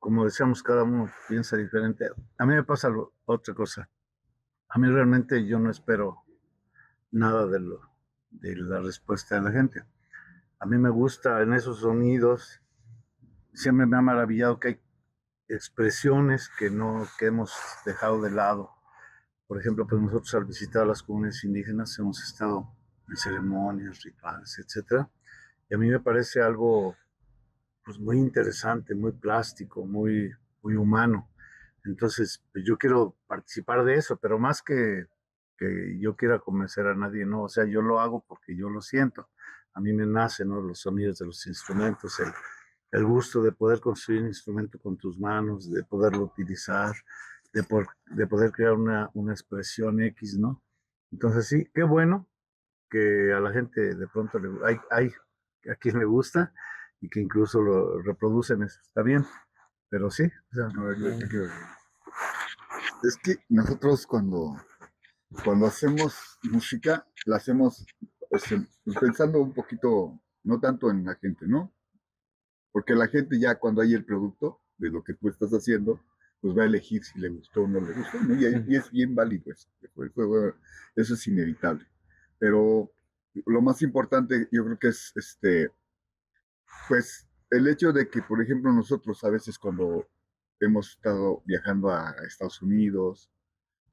como decíamos, cada uno piensa diferente. A mí me pasa otra cosa. A mí realmente yo no espero nada de la respuesta de la gente. A mí me gusta en esos sonidos, siempre me ha maravillado que hay expresiones que no, que hemos dejado de lado. Por ejemplo, pues nosotros al visitar a las comunidades indígenas hemos estado en ceremonias, rituales, etcétera. Y a mí me parece algo pues muy interesante, muy plástico, muy humano. Entonces, pues yo quiero participar de eso, pero más que yo quiera convencer a nadie, no, o sea, yo lo hago porque yo lo siento. A mí me nacen, ¿no? Los sonidos de los instrumentos, el gusto de poder construir un instrumento con tus manos, de poderlo utilizar, de poder crear una expresión X, ¿no? Entonces, sí, qué bueno que a la gente de pronto hay a quien le gusta y que incluso lo reproducen, eso está bien, pero sí, o sea, A ver, no, es que nosotros cuando hacemos música, la hacemos pensando un poquito, no tanto en la gente, ¿no? Porque la gente ya cuando hay el producto de lo que tú estás haciendo, pues va a elegir si le gustó o no le gustó, ¿no? Y es bien válido eso. Eso es inevitable. Pero lo más importante yo creo que es pues el hecho de que, por ejemplo, nosotros a veces cuando hemos estado viajando a Estados Unidos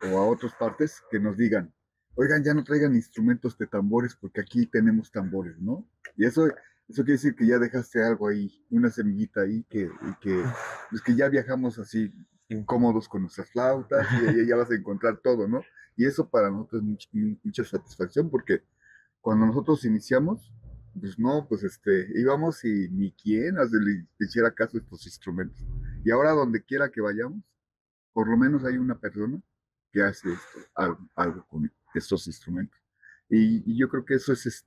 o a otras partes, que nos digan, oigan, ya no traigan instrumentos de tambores porque aquí tenemos tambores, ¿no? Y eso quiere decir que ya dejaste algo ahí, una semillita ahí, pues que ya viajamos así cómodos con nuestras flautas y ahí ya vas a encontrar todo, ¿no? Y eso para nosotros es mucha satisfacción porque cuando nosotros iniciamos, pues no, pues íbamos y ni quién le hiciera caso a estos instrumentos. Y ahora donde quiera que vayamos, por lo menos hay una persona que hace algo con estos instrumentos. Y yo creo que eso es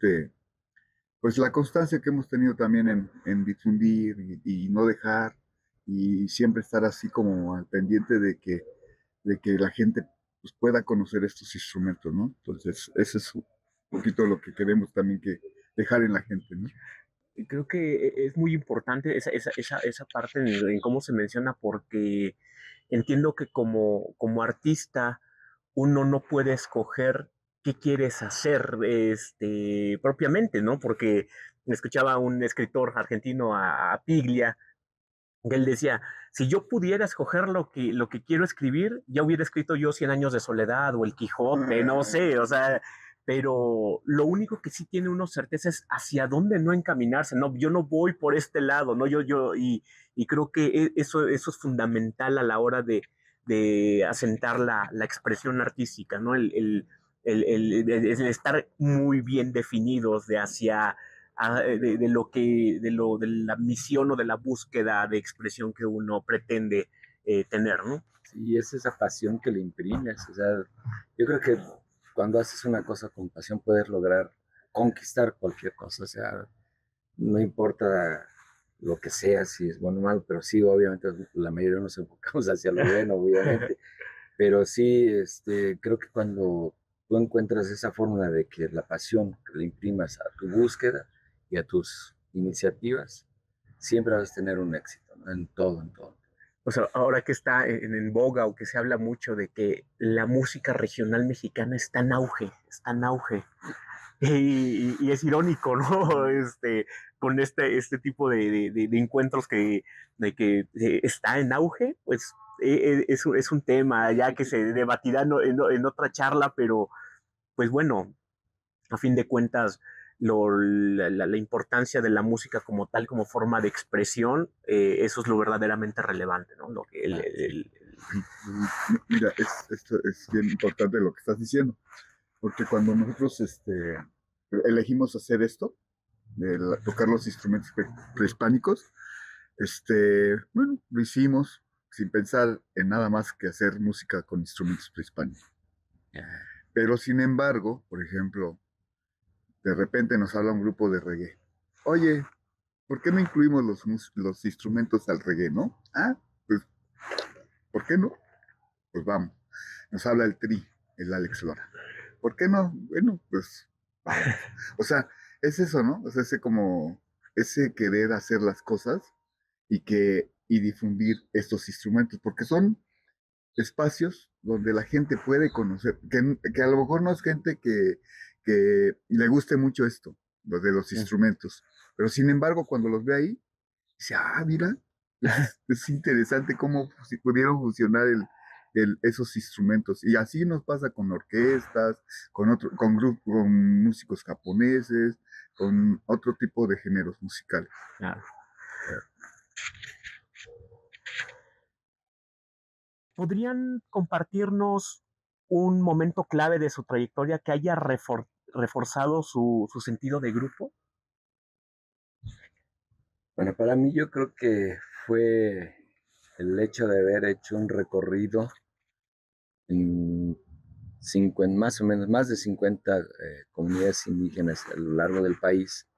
pues la constancia que hemos tenido también en difundir y no dejar y siempre estar así como al pendiente de que la gente pues, pueda conocer estos instrumentos, ¿no? Entonces, ese es un poquito lo que queremos también que dejar en la gente, ¿no? Creo que es muy importante esa parte en cómo se menciona, porque entiendo que como artista uno no puede escoger qué quieres hacer propiamente, ¿no? Porque escuchaba a un escritor argentino, a Piglia, que él decía, si yo pudiera escoger lo que quiero escribir, ya hubiera escrito yo Cien años de soledad o El Quijote, no sé, o sea, pero lo único que sí tiene uno certeza es hacia dónde no encaminarse, no, yo no voy por este lado, no, y creo que eso es fundamental a la hora de asentar la expresión artística, ¿no? El estar muy bien definidos de la misión o de la búsqueda de expresión que uno pretende tener, ¿no? Sí, es esa pasión que le imprimes. O sea, yo creo que cuando haces una cosa con pasión puedes lograr conquistar cualquier cosa. O sea, no importa lo que sea, si es bueno o malo, pero sí, obviamente la mayoría nos enfocamos hacia lo bueno, obviamente. Pero sí, creo que cuando tú encuentras esa fórmula de que la pasión que le imprimas a tu búsqueda y a tus iniciativas, siempre vas a tener un éxito, ¿no? En todo, en todo. O sea, ahora que está en boga o que se habla mucho de que la música regional mexicana está en auge, está en auge. Y es irónico, ¿no? Con este tipo de encuentros de que está en auge, pues es un tema ya que se debatirá en otra charla, pero pues bueno, a fin de cuentas, la importancia de la música como tal, como forma de expresión, eso es lo verdaderamente relevante, ¿no? Lo que Mira, esto es bien importante lo que estás diciendo, porque cuando nosotros elegimos hacer esto, tocar los instrumentos prehispánicos, bueno, lo hicimos sin pensar en nada más que hacer música con instrumentos prehispánicos. Pero sin embargo, por ejemplo, de repente nos habla un grupo de reggae. Oye, ¿por qué no incluimos los instrumentos al reggae, no? Ah, pues, ¿por qué no? Pues vamos. Nos habla el Tri, el Alex Lora. ¿Por qué no? Bueno, pues vamos. O sea, es eso, ¿no? O sea, ese querer hacer las cosas y que y difundir estos instrumentos, porque son espacios donde la gente puede conocer, que a lo mejor no es gente que le guste mucho esto, lo de los instrumentos, pero sin embargo cuando los ve ahí, dice, ah, mira, es interesante cómo si pudieron fusionar esos instrumentos. Y así nos pasa con orquestas, con músicos japoneses, con otro tipo de géneros musicales. Claro. ¿Podrían compartirnos un momento clave de su trayectoria que haya reforzado su sentido de grupo? Bueno, para mí yo creo que fue el hecho de haber hecho un recorrido en más o menos, más de 50 comunidades indígenas a lo largo del país.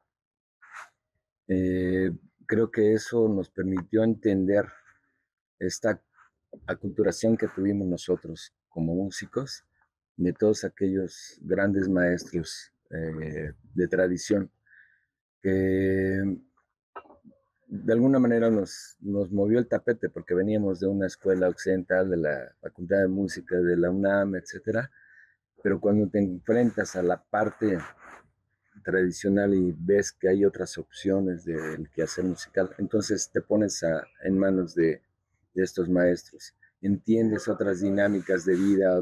Eh, Creo que eso nos permitió entender esta aculturación que tuvimos nosotros como músicos de todos aquellos grandes maestros de tradición que de alguna manera nos movió el tapete porque veníamos de una escuela occidental, de la Facultad de Música, de la UNAM, etcétera, pero cuando te enfrentas a la parte tradicional y ves que hay otras opciones del quehacer musical, entonces te pones en manos de estos maestros, entiendes otras dinámicas de vida,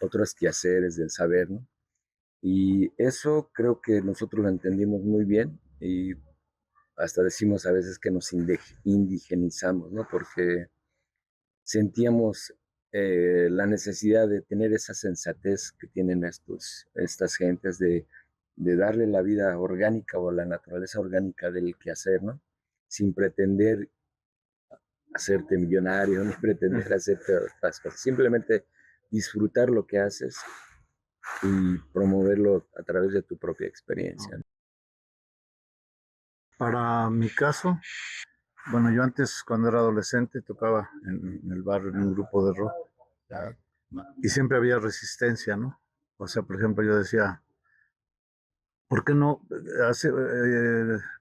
otros quehaceres del saber, ¿no? Y eso creo que nosotros lo entendimos muy bien y hasta decimos a veces que nos indigenizamos, ¿no? Porque sentíamos la necesidad de tener esa sensatez que tienen estas gentes de darle la vida orgánica o la naturaleza orgánica del quehacer, ¿no? Sin pretender hacerte millonario, ni pretender hacerte otras cosas. Simplemente disfrutar lo que haces y promoverlo a través de tu propia experiencia. Para mi caso, bueno, yo antes cuando era adolescente tocaba en el barrio en un grupo de rock y siempre había resistencia, ¿no? O sea, por ejemplo, yo decía, ¿por qué no?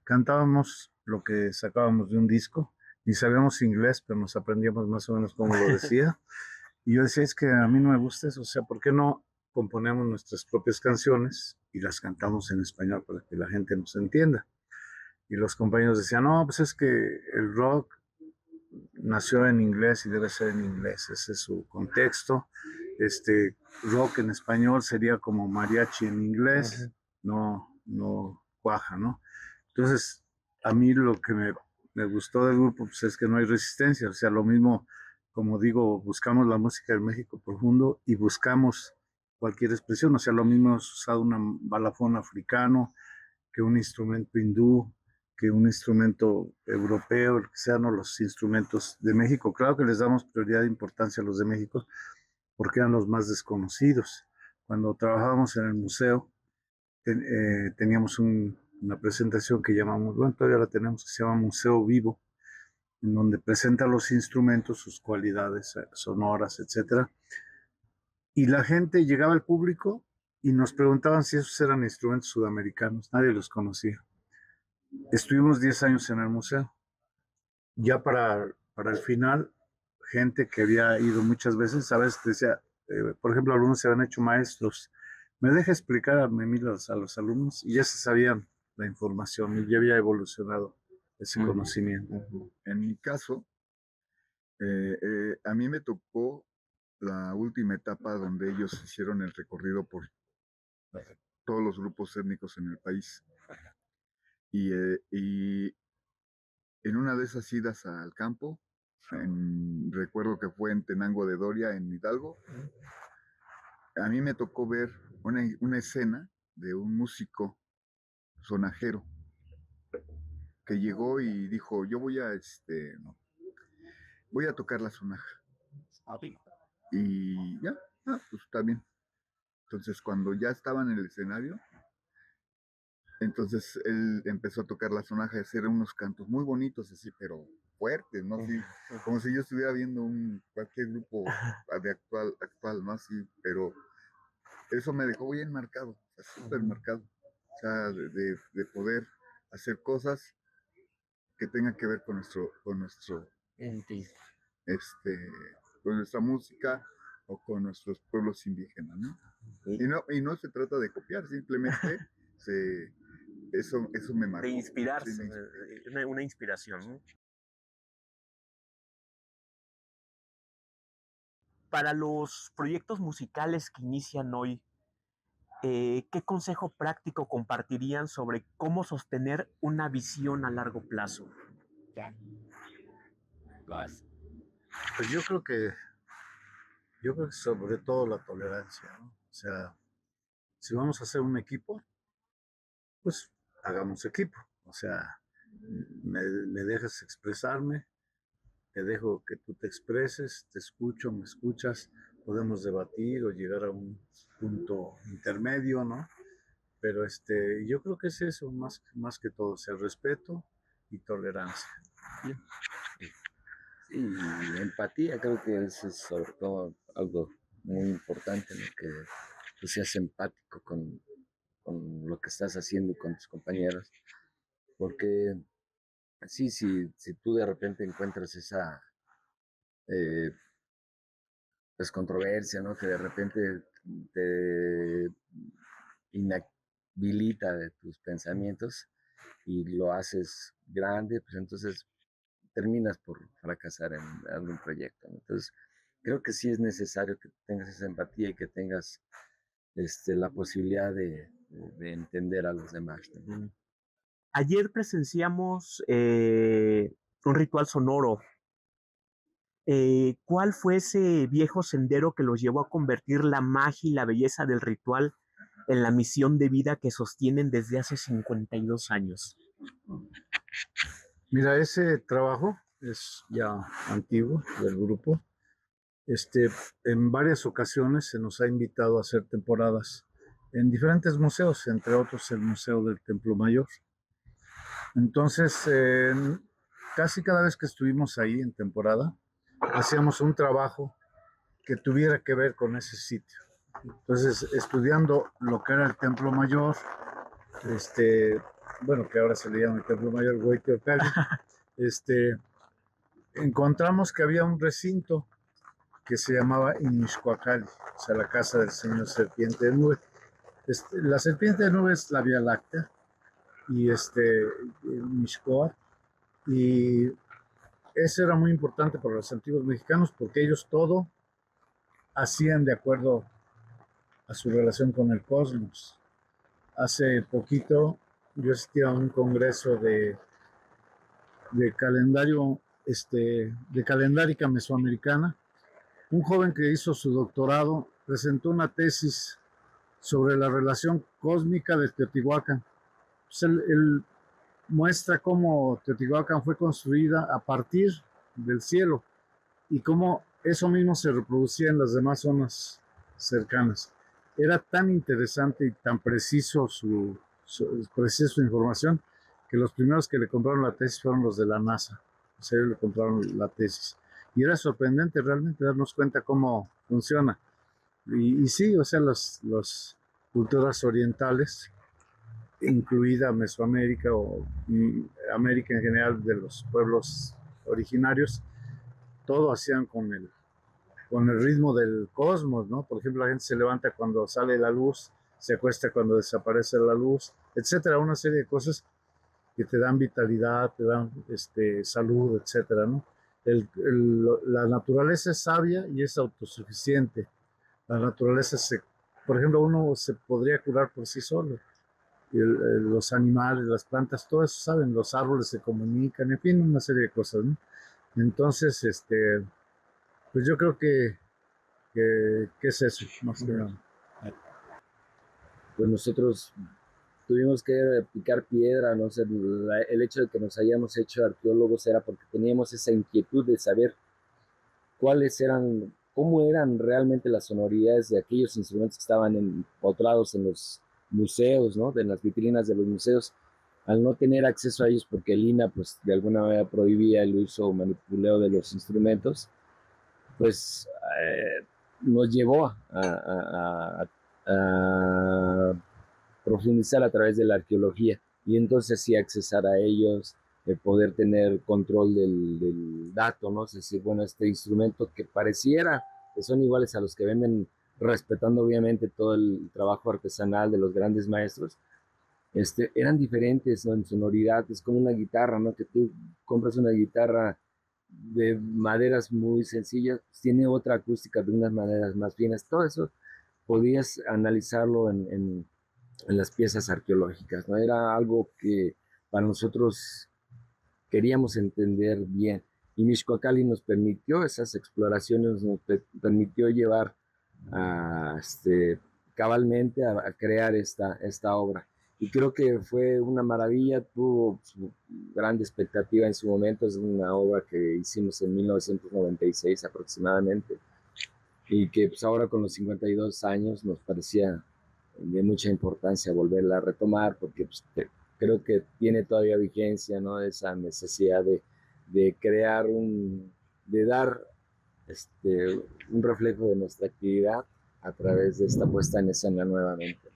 Cantábamos lo que sacábamos de un disco, ni sabíamos inglés, pero nos aprendíamos más o menos cómo lo decía. Y yo decía, es que a mí no me gusta eso, o sea, ¿por qué no componemos nuestras propias canciones y las cantamos en español para que la gente nos entienda? Y los compañeros decían, no, pues es que el rock nació en inglés y debe ser en inglés, ese es su contexto. Rock en español sería como mariachi en inglés, no cuaja, ¿no? Entonces, a mí lo que me gustó del grupo pues, es que no hay resistencia, o sea, lo mismo, como digo, buscamos la música del México profundo y buscamos cualquier expresión, o sea, lo mismo hemos usado un balafón africano que un instrumento hindú, que un instrumento europeo, el que sean los instrumentos de México. Claro que les damos prioridad e importancia a los de México porque eran los más desconocidos. Cuando trabajábamos en el museo, teníamos una presentación que llamamos, bueno, todavía la tenemos, que se llama Museo Vivo, en donde presenta los instrumentos, sus cualidades sonoras, etcétera. Y la gente llegaba al público y nos preguntaban si esos eran instrumentos sudamericanos. Nadie los conocía. Estuvimos 10 años en el museo. Ya para el final, gente que había ido muchas veces, a veces decía, por ejemplo, algunos se habían hecho maestros. ¿Me deja explicar a mí a los alumnos? Y ya se sabían la información y ya había evolucionado ese conocimiento. En mi caso, a mí me tocó la última etapa donde ellos hicieron el recorrido por todos los grupos étnicos en el país. Y en una de esas idas al campo, recuerdo que fue en Tenango de Doria, en Hidalgo, a mí me tocó ver una escena de un músico sonajero que llegó y dijo, yo voy a tocar la sonaja. Y ya, pues está bien. Entonces cuando ya estaban en el escenario, entonces él empezó a tocar la sonaja y hacer unos cantos muy bonitos así, pero fuertes, ¿no? Así, como si yo estuviera viendo cualquier grupo de actual, ¿no? Así, pero eso me dejó bien marcado, súper marcado. O sea, de poder hacer cosas que tengan que ver con nuestro Sí. Con nuestra música o con nuestros pueblos indígenas, ¿no? Y no se trata de copiar, simplemente eso me marcó. De inspirarse, Sí, me inspiró. una inspiración, ¿no? Para los proyectos musicales que inician hoy, ¿qué consejo práctico compartirían sobre cómo sostener una visión a largo plazo? Pues yo creo que sobre todo la tolerancia, ¿no? O sea, si vamos a hacer un equipo, pues hagamos equipo. O sea, me dejas expresarme, te dejo que tú te expreses, te escucho, me escuchas, podemos debatir o llegar a un punto intermedio, ¿no? Pero yo creo que es eso, más que todo, o sea, respeto y tolerancia. Sí, y empatía, creo que eso es sobre todo algo muy importante, ¿no? Que tú seas empático con lo que estás haciendo y con tus compañeros, porque sí, si tú de repente encuentras esa eh, pues, controversia, ¿no? Que de repente te inhabilita de tus pensamientos y lo haces grande, pues entonces terminas por fracasar en algún proyecto, ¿no? Entonces, creo que sí es necesario que tengas esa empatía y que tengas la posibilidad de entender a los demás, ¿no? Ayer presenciamos un ritual sonoro. ¿Cuál fue ese viejo sendero que los llevó a convertir la magia y la belleza del ritual en la misión de vida que sostienen desde hace 52 años? Mira, ese trabajo es ya antiguo del grupo. En varias ocasiones se nos ha invitado a hacer temporadas en diferentes museos, entre otros el Museo del Templo Mayor. Entonces, casi cada vez que estuvimos ahí en temporada, hacíamos un trabajo que tuviera que ver con ese sitio. Entonces, estudiando lo que era el Templo Mayor, bueno, que ahora se le llama el Templo Mayor Huayteocalli, encontramos que había un recinto que se llamaba Inixcoacalli, o sea, la casa del señor Serpiente de Nube. La Serpiente de Nube es la Vía Láctea, y Mixcoac, y eso era muy importante para los antiguos mexicanos porque ellos todo hacían de acuerdo a su relación con el cosmos. Hace poquito yo asistí a un congreso de calendario, de calendárica mesoamericana. Un joven que hizo su doctorado presentó una tesis sobre la relación cósmica de Teotihuacán. Pues él muestra cómo Teotihuacán fue construida a partir del cielo y cómo eso mismo se reproducía en las demás zonas cercanas. Era tan interesante y tan preciso su información que los primeros que le compraron la tesis fueron los de la NASA. O sea, ellos le compraron la tesis. Y era sorprendente realmente darnos cuenta cómo funciona. Y sí, o sea, las culturas orientales, incluida Mesoamérica o América en general, de los pueblos originarios, todo hacían con el ritmo del cosmos, ¿no? Por ejemplo, la gente se levanta cuando sale la luz, se acuesta cuando desaparece la luz, etcétera, una serie de cosas que te dan vitalidad, te dan salud, etcétera, ¿no? La naturaleza es sabia y es autosuficiente. La naturaleza por ejemplo, uno se podría curar por sí solo. Los animales, las plantas, todo eso saben, los árboles se comunican, en fin, una serie de cosas, ¿no? Entonces, pues yo creo que es eso, más que nada. Pues nosotros tuvimos que picar piedra, ¿no? O sea, el hecho de que nos hayamos hecho arqueólogos era porque teníamos esa inquietud de saber cuáles eran, cómo eran realmente las sonoridades de aquellos instrumentos que estaban empotrados en los museos, ¿no? En las vitrinas de los museos, al no tener acceso a ellos porque el INAH, pues, de alguna manera prohibía el uso o manipuleo de los instrumentos, pues nos llevó a profundizar a través de la arqueología y entonces sí accesar a ellos, poder tener control del dato, ¿no? Es decir, bueno, este instrumento que pareciera que son iguales a los que venden, respetando obviamente todo el trabajo artesanal de los grandes maestros, eran diferentes, ¿no? En sonoridad, es como una guitarra, ¿no? Que tú compras una guitarra de maderas muy sencillas, pues tiene otra acústica de unas maderas más finas, todo eso podías analizarlo en las piezas arqueológicas, ¿no? Era algo que para nosotros queríamos entender bien. Y Mixcoacali nos permitió esas exploraciones, nos permitió llevar cabalmente a crear esta obra. Y creo que fue una maravilla, tuvo su grande expectativa en su momento, es una obra que hicimos en 1996 aproximadamente, y que pues ahora con los 52 años nos parecía de mucha importancia volverla a retomar, porque pues, creo que tiene todavía vigencia, ¿no? Esa necesidad de crear de dar un reflejo de nuestra actividad a través de esta puesta en escena nuevamente.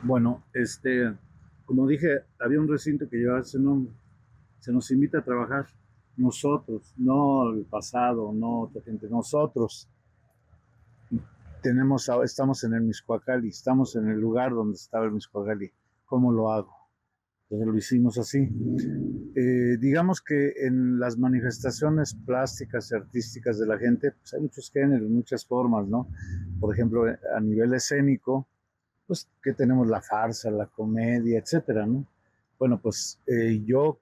Bueno, como dije, había un recinto que llevaba ese nombre. Se nos invita a trabajar nosotros, no el pasado, no otra gente, nosotros. Estamos en el Mixcoacali, estamos en el lugar donde estaba el Mixcoacali. ¿Cómo lo hago? Entonces lo hicimos así. Digamos que en las manifestaciones plásticas y artísticas de la gente, pues hay muchos géneros, muchas formas, ¿no? Por ejemplo, a nivel escénico, pues que tenemos la farsa, la comedia, etcétera, ¿no? Bueno, pues yo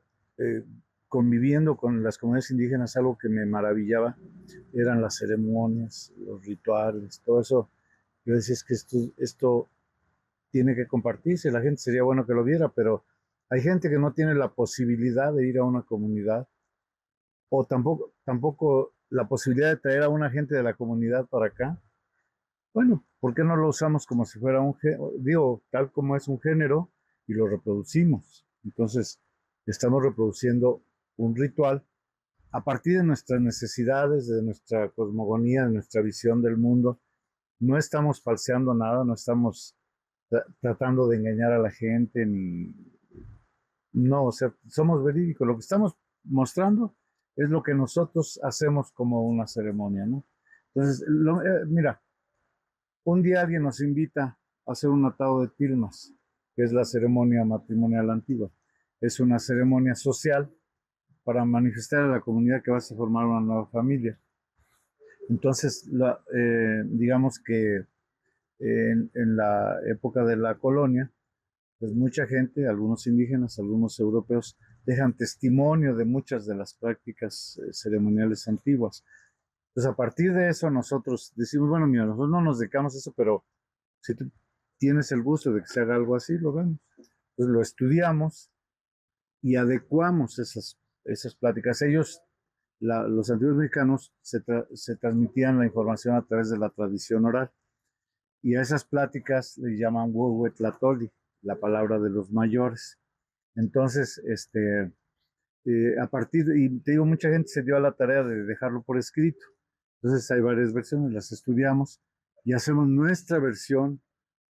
conviviendo con las comunidades indígenas, algo que me maravillaba eran las ceremonias, los rituales, todo eso. Yo decía, es que esto tiene que compartirse, la gente sería bueno que lo viera, pero hay gente que no tiene la posibilidad de ir a una comunidad o tampoco la posibilidad de traer a una gente de la comunidad para acá. Bueno, ¿por qué no lo usamos como si fuera digo, tal como es un género y lo reproducimos? Entonces, estamos reproduciendo un ritual a partir de nuestras necesidades, de nuestra cosmogonía, de nuestra visión del mundo. No estamos falseando nada, no estamos tratando de engañar a la gente, ni... No, o sea, somos verídicos. Lo que estamos mostrando es lo que nosotros hacemos como una ceremonia, ¿no? Entonces, mira, un día alguien nos invita a hacer un atado de tilmas, que es la ceremonia matrimonial antigua. Es una ceremonia social para manifestar a la comunidad que vas a formar una nueva familia. Entonces, digamos que en la época de la colonia, pues mucha gente, algunos indígenas, algunos europeos, dejan testimonio de muchas de las prácticas ceremoniales antiguas. Entonces, a partir de eso, nosotros decimos, bueno, mira, nosotros no nos dedicamos a eso, pero si tú tienes el gusto de que se haga algo así, lo vemos. Entonces, lo estudiamos y adecuamos esas pláticas. Los antiguos mexicanos, se transmitían la información a través de la tradición oral. Y a esas pláticas le llaman Huehuetlatoli, la palabra de los mayores. Entonces, y te digo, mucha gente se dio a la tarea de dejarlo por escrito. Entonces hay varias versiones, las estudiamos y hacemos nuestra versión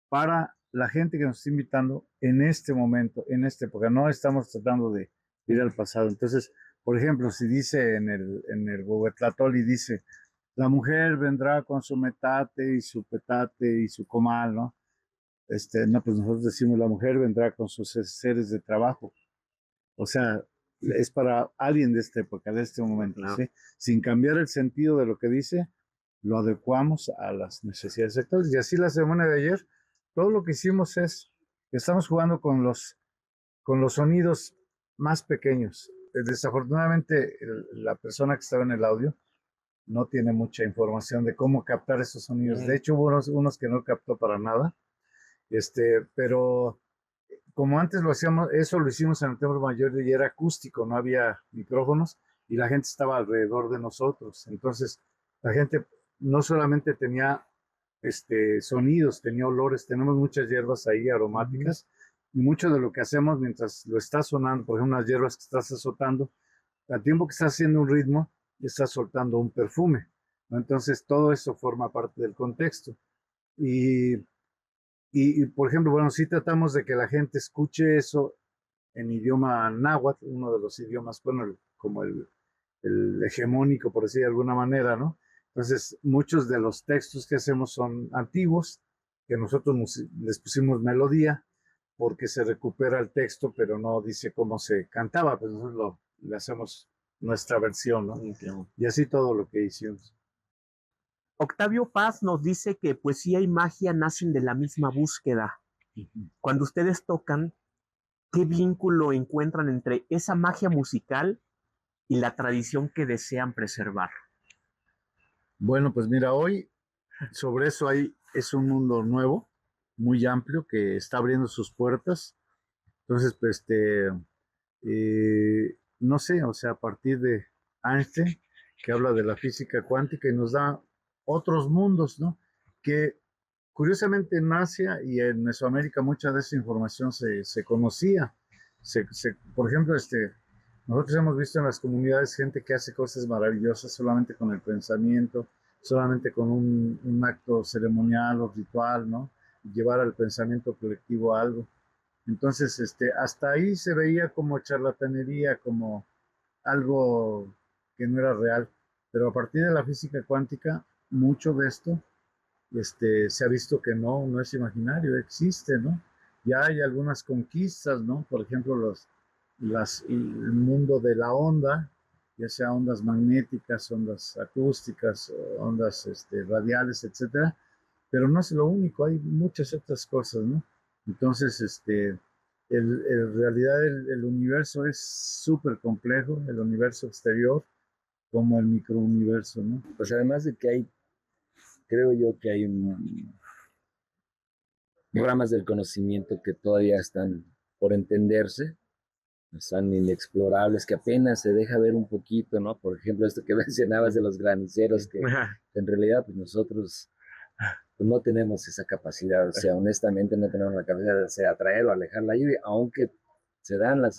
para la gente que nos está invitando en este momento, en esta época. No estamos tratando de ir al pasado. Entonces, por ejemplo, si dice en el Huehuetlatoli, dice, la mujer vendrá con su metate y su petate y su comal, ¿no? No, pues nosotros decimos, la mujer vendrá con sus seres de trabajo. O sea, es para alguien de esta época, de este momento, Claro. ¿sí? Sin cambiar el sentido de lo que dice, lo adecuamos a las necesidades actuales. Y así la semana de ayer, todo lo que hicimos es, estamos jugando con los sonidos más pequeños. Desafortunadamente, la persona que estaba en el audio no tiene mucha información de cómo captar esos sonidos. De hecho, hubo unos que no captó para nada. Pero como antes lo hacíamos, eso lo hicimos en el Templo Mayor y era acústico, no había micrófonos y la gente estaba alrededor de nosotros. Entonces, la gente no solamente tenía sonidos, tenía olores, tenemos muchas hierbas ahí aromáticas y mucho de lo que hacemos mientras lo está sonando, por ejemplo, unas hierbas que estás azotando, al tiempo que estás haciendo un ritmo, estás soltando un perfume, ¿no? Entonces, todo eso forma parte del contexto. Y por ejemplo, bueno, sí tratamos de que la gente escuche eso en idioma náhuatl, uno de los idiomas, bueno, como el hegemónico, por decir de alguna manera, ¿no? Entonces, muchos de los textos que hacemos son antiguos, que nosotros les pusimos melodía, porque se recupera el texto, pero no dice cómo se cantaba, pues nosotros le hacemos nuestra versión, ¿no? Y así todo lo que hicimos. Octavio Paz nos dice que poesía y magia nacen de la misma búsqueda. Cuando ustedes tocan, ¿qué vínculo encuentran entre esa magia musical y la tradición que desean preservar? Bueno, pues mira, hoy sobre eso es un mundo nuevo, muy amplio, que está abriendo sus puertas. Entonces, pues, no sé, o sea, a partir de Einstein, que habla de la física cuántica y nos da otros mundos, ¿no? Que curiosamente en Asia y en Mesoamérica mucha de esa información se conocía. Por ejemplo, nosotros hemos visto en las comunidades gente que hace cosas maravillosas solamente con el pensamiento, solamente con un acto ceremonial o ritual, ¿no? Llevar al pensamiento colectivo algo. Entonces, hasta ahí se veía como charlatanería, como algo que no era real. Pero a partir de la física cuántica, mucho de esto se ha visto que no es imaginario, existe, ¿no? Ya hay algunas conquistas, ¿no? Por ejemplo, el mundo de la onda, ya sea ondas magnéticas, ondas acústicas, ondas radiales, etcétera, pero no es lo único, hay muchas otras cosas, ¿no? Entonces, en realidad el universo es súper complejo, el universo exterior, como el microuniverso, ¿no? Pues además de que creo yo que hay ramas del conocimiento que todavía están por entenderse, están inexplorables, que apenas se deja ver un poquito, ¿no? Por ejemplo, esto que mencionabas de los graniceros, que en realidad pues nosotros pues, no tenemos esa capacidad, o sea, honestamente no tenemos la capacidad de atraer o alejar la lluvia, aunque se dan las...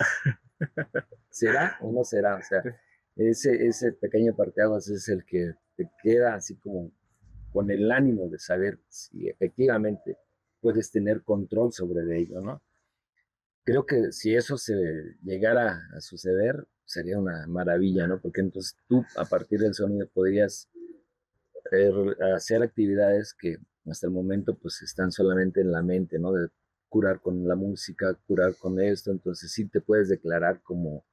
¿Será o no será? O sea, ese pequeño parteaguas es el que te queda así como con el ánimo de saber si efectivamente puedes tener control sobre ello, ¿no? Creo que si eso se llegara a suceder, sería una maravilla, ¿no? Porque entonces tú, a partir del sonido, podrías eh, hacer actividades que hasta el momento pues están solamente en la mente, ¿no? De curar con la música, curar con esto, entonces sí te puedes declarar como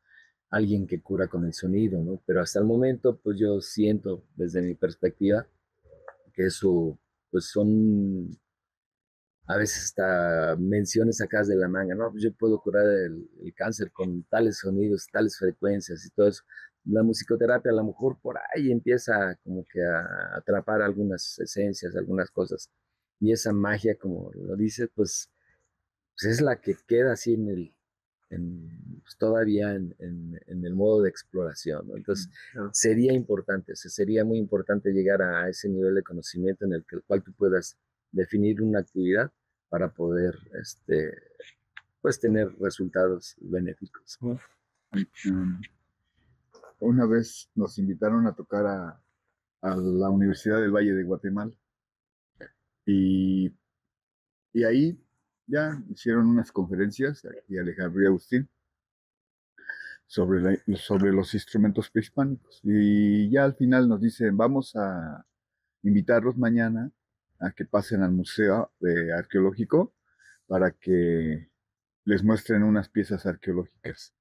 alguien que cura con el sonido, ¿no? Pero hasta el momento pues yo siento desde mi perspectiva que eso pues son a veces hasta menciones sacadas de la manga, ¿no? Pues yo puedo curar el cáncer con tales sonidos, tales frecuencias y todo eso. La musicoterapia a lo mejor por ahí empieza como que a atrapar algunas esencias, algunas cosas. Y esa magia, como lo dice, pues es la que queda así pues todavía en el modo de exploración, ¿no? Entonces, sería importante, sería muy importante llegar a ese nivel de conocimiento en el cual tú puedas definir una actividad para poder, pues, tener resultados benéficos. Una vez nos invitaron a tocar a la Universidad del Valle de Guatemala y, y ahí ya hicieron unas conferencias aquí Alejandro y Agustín sobre los instrumentos prehispánicos. Y ya al final nos dicen, vamos a invitarlos mañana a que pasen al Museo Arqueológico para que les muestren unas piezas arqueológicas.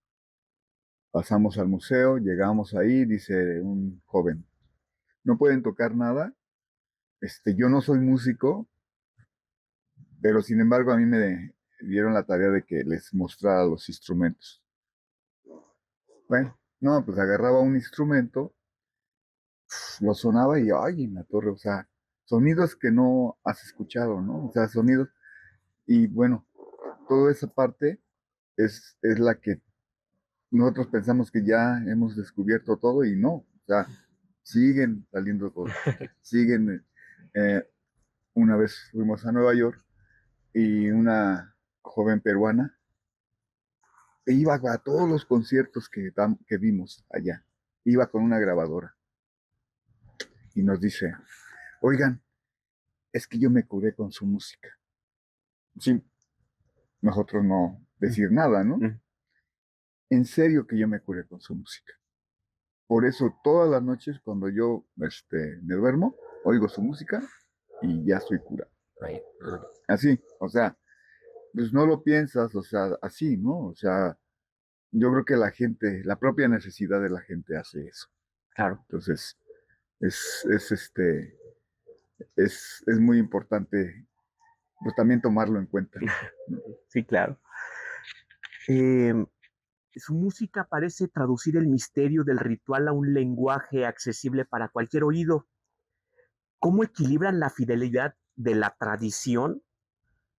Pasamos al museo, llegamos ahí, dice un joven, no pueden tocar nada, yo no soy músico, pero sin embargo a mí me dieron la tarea de que les mostrara los instrumentos. Bueno, no, pues agarraba un instrumento, lo sonaba y ay, en la torre, o sea, sonidos que no has escuchado, ¿no? O sea, sonidos, y bueno, toda esa parte es la que nosotros pensamos que ya hemos descubierto todo y no, o sea, siguen saliendo cosas, siguen. Una vez fuimos a Nueva York y una joven peruana iba a todos los conciertos que vimos allá, iba con una grabadora y nos dice, oigan, es que yo me curé con su música. sin nosotros no decir nada, ¿no? Mm. En serio que yo me curé con su música. Por eso todas las noches cuando yo me duermo, oigo su música y ya estoy curado. Ahí. Así, o sea, pues no lo piensas, o sea, así, ¿no? O sea, yo creo que la gente, la propia necesidad de la gente hace eso. Claro. Entonces, es es muy importante, pues también tomarlo en cuenta, ¿no? Sí, claro. Su música parece traducir el misterio del ritual a un lenguaje accesible para cualquier oído. ¿Cómo equilibran la fidelidad de la tradición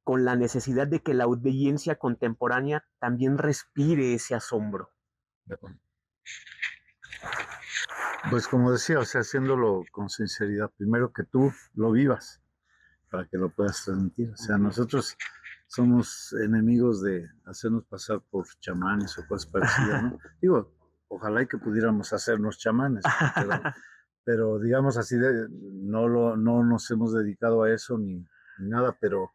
con la necesidad de que la audiencia contemporánea también respire ese asombro? Pues como decía, o sea, haciéndolo con sinceridad, primero que tú lo vivas para que lo puedas transmitir. O sea, nosotros somos enemigos de hacernos pasar por chamanes o cosas parecidas, ¿no? Digo, ojalá y que pudiéramos hacernos chamanes, pero digamos así, no nos hemos dedicado a eso ni nada, pero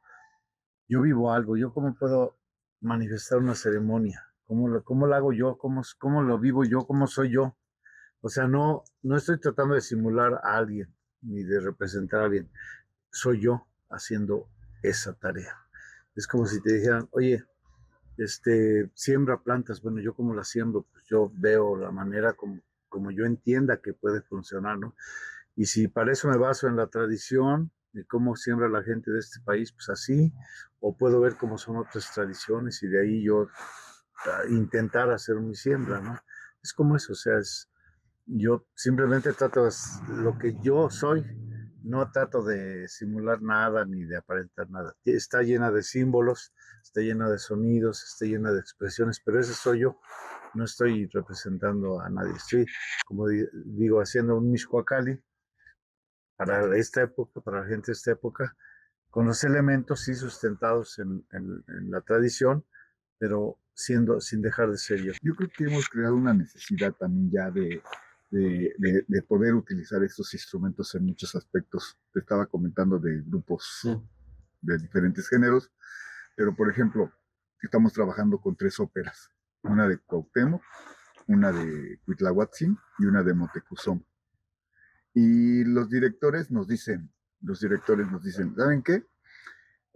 yo vivo algo, yo cómo puedo manifestar una ceremonia, cómo lo hago yo, cómo lo vivo yo, cómo soy yo. O sea, no estoy tratando de simular a alguien ni de representar a alguien. Soy yo haciendo esa tarea. Es como si te dijeran, oye, siembra plantas. Bueno, yo como las siembro, pues yo veo la manera como yo entienda que puede funcionar, ¿no? Y si para eso me baso en la tradición de cómo siembra la gente de este país, pues así, o puedo ver cómo son otras tradiciones y de ahí yo intentar hacer mi siembra, ¿no? Es como eso, o sea, yo simplemente trato de lo que yo soy, no trato de simular nada ni de aparentar nada. Está llena de símbolos, está llena de sonidos, está llena de expresiones, pero ese soy yo. No estoy representando a nadie. Estoy, como digo, haciendo un Mixcoacali para esta época, para la gente de esta época, con los elementos sí sustentados en la tradición, pero sin dejar de ser yo. Yo creo que hemos creado una necesidad también ya de poder utilizar estos instrumentos en muchos aspectos. Te estaba comentando de grupos de diferentes géneros, pero por ejemplo, estamos trabajando con 3 óperas, una de Cuauhtémoc, una de Cuitlahuatzin y una de Motecuzoma. Y los directores nos dicen, ¿saben qué?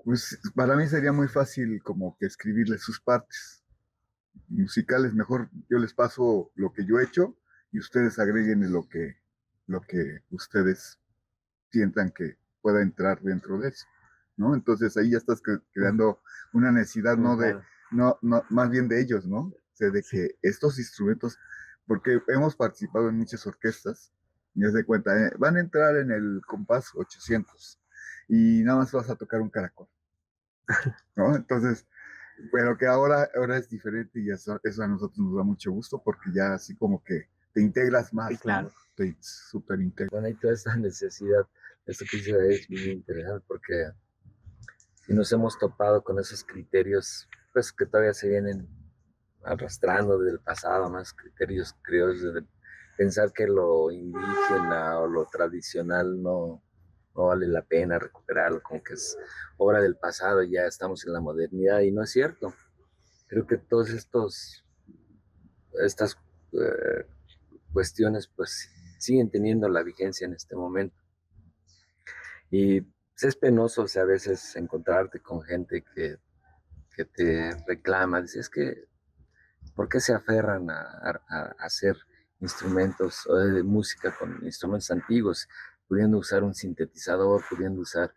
Pues para mí sería muy fácil como que escribirles sus partes musicales. Mejor yo les paso lo que yo he hecho y ustedes agreguen lo que ustedes sientan que pueda entrar dentro de eso, ¿no? Entonces ahí ya estás creando una necesidad, no de, no, más bien de ellos, ¿no? O sea, de que estos instrumentos, porque hemos participado en muchas orquestas, y haz de cuenta, van a entrar en el compás 800 y nada más vas a tocar un caracol, ¿no? Entonces, pero que ahora es diferente y eso a nosotros nos da mucho gusto porque ya así como que te integras más, Sí, claro. ¿no? Te súper integras. Bueno, hay toda esta necesidad, esto que dice es muy interesante porque si nos hemos topado con esos criterios, pues que todavía se vienen arrastrando del pasado, más criterios criollos de pensar que lo indígena o lo tradicional no vale la pena recuperarlo, como que es obra del pasado, ya estamos en la modernidad y no es cierto. Creo que todos estas eh, cuestiones pues siguen teniendo la vigencia en este momento. Y pues, es penoso, o sea, a veces encontrarte con gente que te reclama, dice, es que, ¿por qué se aferran a hacer instrumentos o de música con instrumentos antiguos, pudiendo usar un sintetizador, pudiendo usar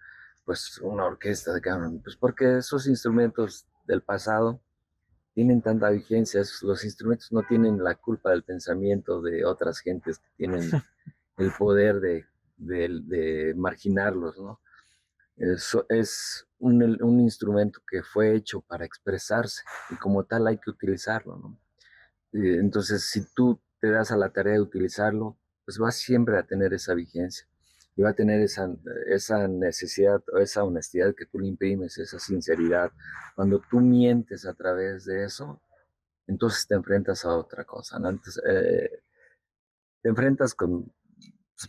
pues una orquesta de cámara? Pues porque esos instrumentos del pasado tienen tanta vigencia, los instrumentos no tienen la culpa del pensamiento de otras gentes que tienen el poder de marginarlos, ¿no? Es un instrumento que fue hecho para expresarse y como tal hay que utilizarlo, ¿no? Entonces, si tú te das a la tarea de utilizarlo, pues vas siempre a tener esa vigencia y va a tener esa necesidad o esa honestidad que tú le imprimes, esa sinceridad. Cuando tú mientes a través de eso, entonces te enfrentas a otra cosa, ¿no? Entonces, te enfrentas con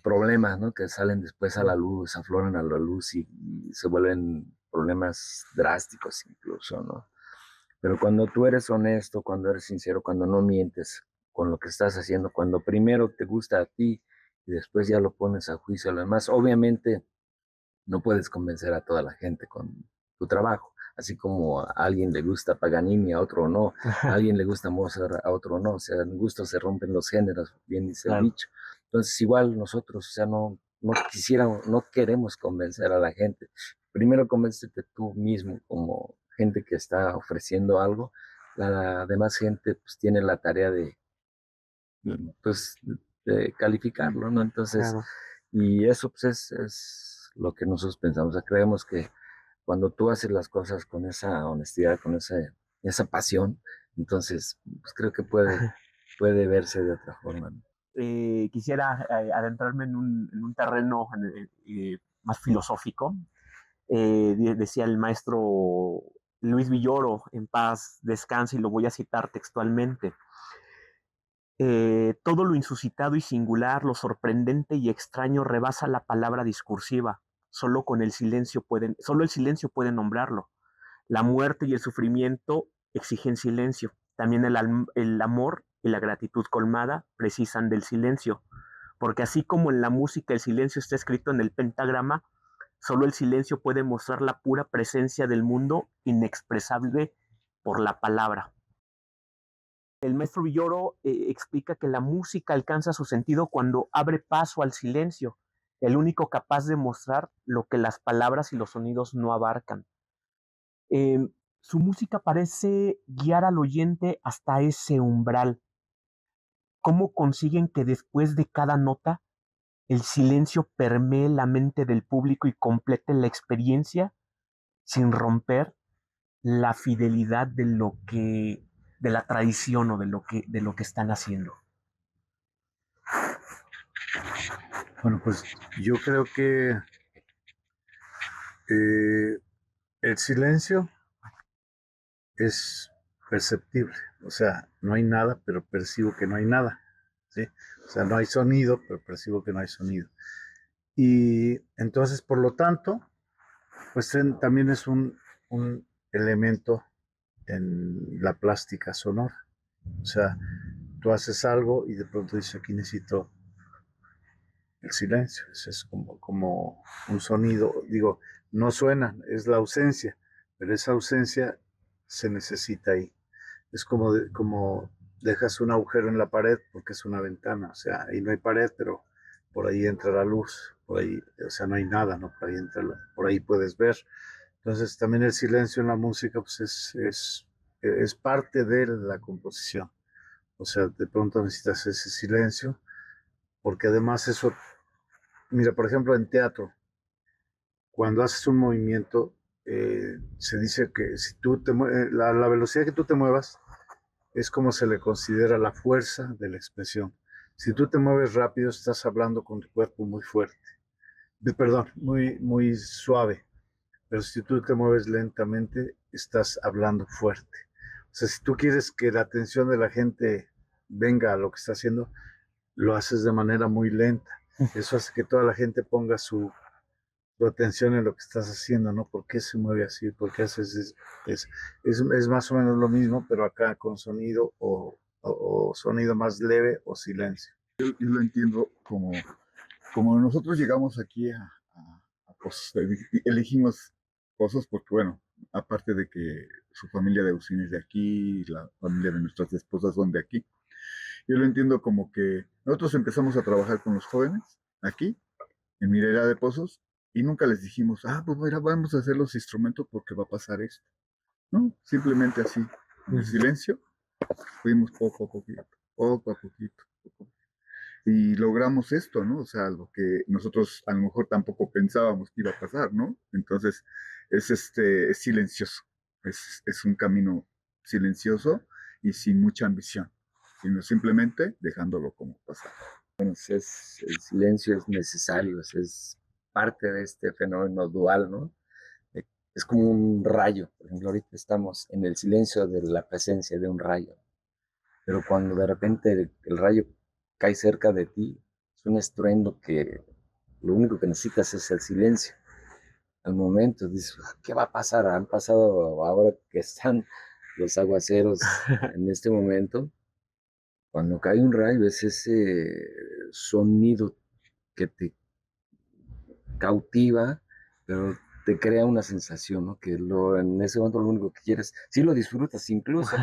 problemas, ¿no? Que salen después a la luz, afloran a la luz y se vuelven problemas drásticos incluso, ¿no? Pero cuando tú eres honesto, cuando eres sincero, cuando no mientes con lo que estás haciendo, cuando primero te gusta a ti y después ya lo pones a juicio a lo demás, obviamente no puedes convencer a toda la gente con tu trabajo, así como a alguien le gusta Paganini, a otro no, a alguien le gusta Mozart, a otro no, o sea, en gusto se rompen los géneros, bien dice el Claro. dicho. Entonces, igual nosotros, o sea, no quisiéramos, no queremos convencer a la gente. Primero convéncete tú mismo como gente que está ofreciendo algo. La demás gente pues tiene la tarea de, pues, de calificarlo, ¿no? Entonces, Claro. y eso pues es lo que nosotros pensamos. O sea, creemos que cuando tú haces las cosas con esa honestidad, con esa pasión, entonces pues creo que puede verse de otra forma, ¿no? Quisiera adentrarme en un terreno más filosófico. Decía el maestro Luis Villoro, en paz descanse, y lo voy a citar textualmente. Todo lo insuscitado y singular, lo sorprendente y extraño rebasa la palabra discursiva. Solo el silencio puede nombrarlo. La muerte y el sufrimiento exigen silencio. También el amor y la gratitud colmada precisan del silencio. Porque así como en la música el silencio está escrito en el pentagrama, solo el silencio puede mostrar la pura presencia del mundo inexpresable por la palabra. El maestro Villoro explica que la música alcanza su sentido cuando abre paso al silencio, el único capaz de mostrar lo que las palabras y los sonidos no abarcan. Eh, Su música parece guiar al oyente hasta ese umbral. ¿Cómo consiguen que después de cada nota el silencio permee la mente del público y complete la experiencia sin romper la fidelidad de la tradición o de lo que están haciendo? Bueno, pues yo creo que el silencio es perceptible. O sea, no hay nada, pero percibo que no hay nada. ¿Sí? O sea, no hay sonido, pero percibo que no hay sonido. Y entonces, por lo tanto, pues también es un elemento en la plástica sonora. O sea, tú haces algo y de pronto dices, aquí necesito el silencio. Eso es como un sonido. Digo, no suena, es la ausencia, pero esa ausencia se necesita ahí. Es como dejas un agujero en la pared porque es una ventana. O sea, ahí no hay pared, pero por ahí entra la luz. Por ahí, o sea, no hay nada, ¿no? Por ahí por ahí puedes ver. Entonces, también el silencio en la música, pues es parte de la composición. O sea, de pronto necesitas ese silencio, porque además eso, mira, por ejemplo, en teatro, cuando haces un movimiento, se dice que si tú la velocidad que tú te muevas es como se le considera la fuerza de la expresión. Si tú te mueves rápido, estás hablando con tu cuerpo muy fuerte, perdón, muy suave, pero si tú te mueves lentamente, estás hablando fuerte. O sea, si tú quieres que la atención de la gente venga a lo que está haciendo, lo haces de manera muy lenta. Eso hace que toda la gente ponga su atención en lo que estás haciendo, ¿no? ¿Por qué se mueve así? ¿Por qué haces es más o menos lo mismo, pero acá con sonido o sonido más leve o silencio. Yo lo entiendo como nosotros llegamos aquí a cosas, elegimos cosas porque, bueno, aparte de que su familia de Usín es de aquí, la familia de nuestras esposas son de aquí, yo lo entiendo como que nosotros empezamos a trabajar con los jóvenes aquí, en Mireya de Pozos, y nunca les dijimos, pues mira, vamos a hacer los instrumentos porque va a pasar esto. No, simplemente así, en el silencio, fuimos poco a poquito, poco a poquito, poco a poquito. Y logramos esto, ¿no? O sea, lo que nosotros a lo mejor tampoco pensábamos que iba a pasar, ¿no? Entonces, es silencioso, es un camino silencioso y sin mucha ambición, sino simplemente dejándolo como pasar. Bueno, el silencio es necesario, es parte de este fenómeno dual, ¿no? Es como un rayo. Por ejemplo, ahorita estamos en el silencio de la presencia de un rayo, pero cuando de repente el rayo cae cerca de ti, es un estruendo que lo único que necesitas es el silencio. al momento, dices, ¿qué va a pasar? Han pasado ahora que están los aguaceros en este momento. Cuando cae un rayo es ese sonido que te cautiva, pero te crea una sensación, ¿no? Que en ese momento lo único que quieres, sí lo disfrutas incluso,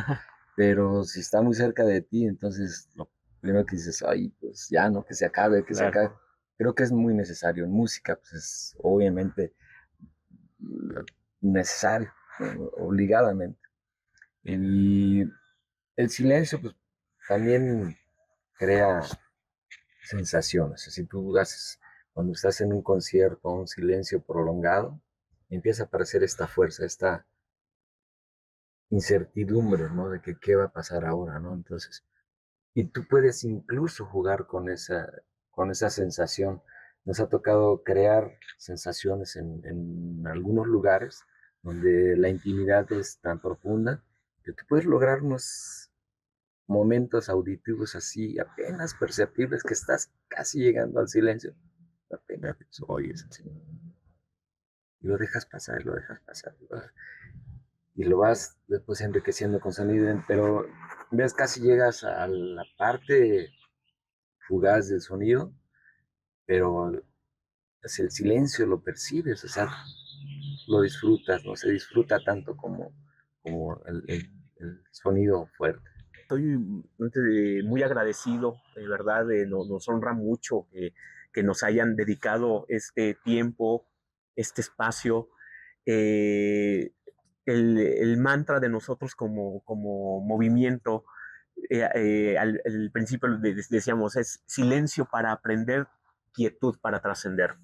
pero si está muy cerca de ti, entonces lo primero que dices, ay, pues ya, ¿no? Que se acabe, que se Claro. acabe. Creo que es muy necesario. En música, pues es obviamente necesario, obligadamente. Y el silencio, pues también crea sensaciones. Si tú haces, cuando estás en un concierto, un silencio prolongado, empieza a aparecer esta fuerza, esta incertidumbre, ¿no? De que qué va a pasar ahora, ¿no? Entonces, y tú puedes incluso jugar con esa sensación. Nos ha tocado crear sensaciones en algunos lugares donde la intimidad es tan profunda que tú puedes lograr unos momentos auditivos así apenas perceptibles que estás casi llegando al silencio. Apenas oyes el silencio. Y lo dejas pasar, lo dejas pasar. Y lo vas después enriqueciendo con sonido, pero ves casi llegas a la parte fugaz del sonido, pero es el silencio lo percibes, o sea, lo disfrutas, no se disfruta tanto como el sonido fuerte. Estoy muy agradecido, de verdad, nos honra mucho que nos hayan dedicado este tiempo, este espacio. Eh, el mantra de nosotros como movimiento, al principio decíamos, es silencio para aprender, quietud para trascender.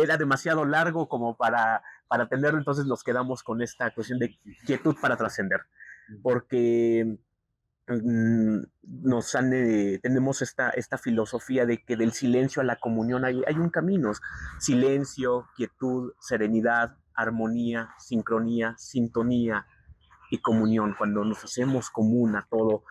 Era demasiado largo como para atenderlo, entonces nos quedamos con esta cuestión de quietud para trascender, porque tenemos esta filosofía de que del silencio a la comunión hay un camino: silencio, quietud, serenidad, armonía, sincronía, sintonía y comunión, cuando nos hacemos común a todo.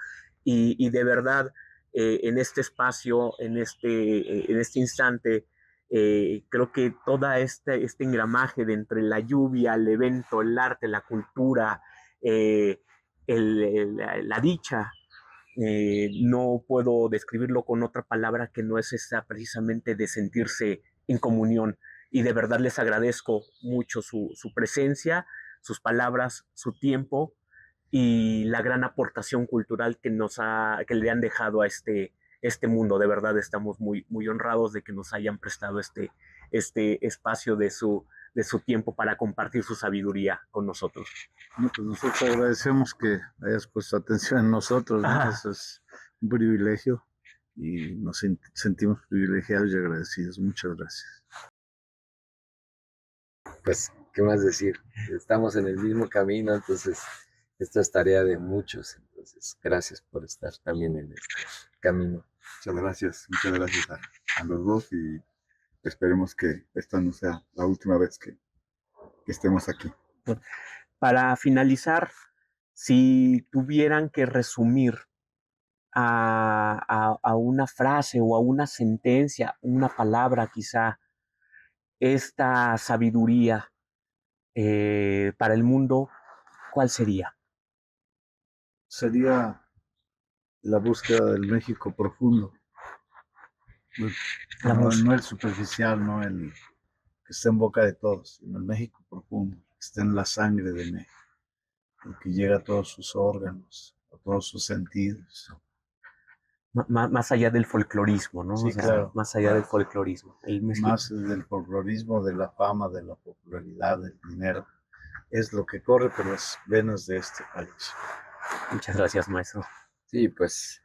Y de verdad, en este espacio, en este instante, creo que toda este engramaje de entre la lluvia, el evento, el arte, la cultura, eh, la dicha, no puedo describirlo con otra palabra que no es esa precisamente de sentirse en comunión. Y de verdad les agradezco mucho su presencia, sus palabras, su tiempo y la gran aportación cultural que le han dejado a este mundo. De verdad estamos muy honrados de que nos hayan prestado este espacio de su tiempo para compartir su sabiduría con nosotros. No, pues nosotros agradecemos que hayas puesto atención en nosotros, ¿no? Eso es un privilegio y nos sentimos privilegiados y agradecidos. Muchas gracias. Pues, ¿qué más decir? Estamos en el mismo camino, entonces esta es tarea de muchos. Entonces, gracias por estar también en este camino. Muchas gracias a los dos y esperemos que esta no sea la última vez que estemos aquí. Para finalizar, si tuvieran que resumir a una frase o a una sentencia, una palabra quizá, esta sabiduría para el mundo, ¿cuál sería? Sería la búsqueda del México profundo, no el superficial, no el que está en boca de todos, sino el México profundo, que está en la sangre de México, el que llega a todos sus órganos, a todos sus sentidos. Más allá del folclorismo, ¿no? Sí, O sea, claro. más allá del folclorismo. Más del folclorismo, de la fama, de la popularidad, del dinero. Es lo que corre por las venas de este país. Muchas gracias, maestro. Sí, pues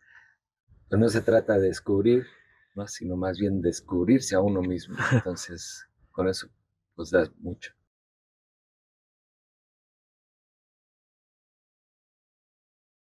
no se trata de descubrir, ¿no? Sino más bien descubrirse a uno mismo. Entonces, con eso, pues da mucho.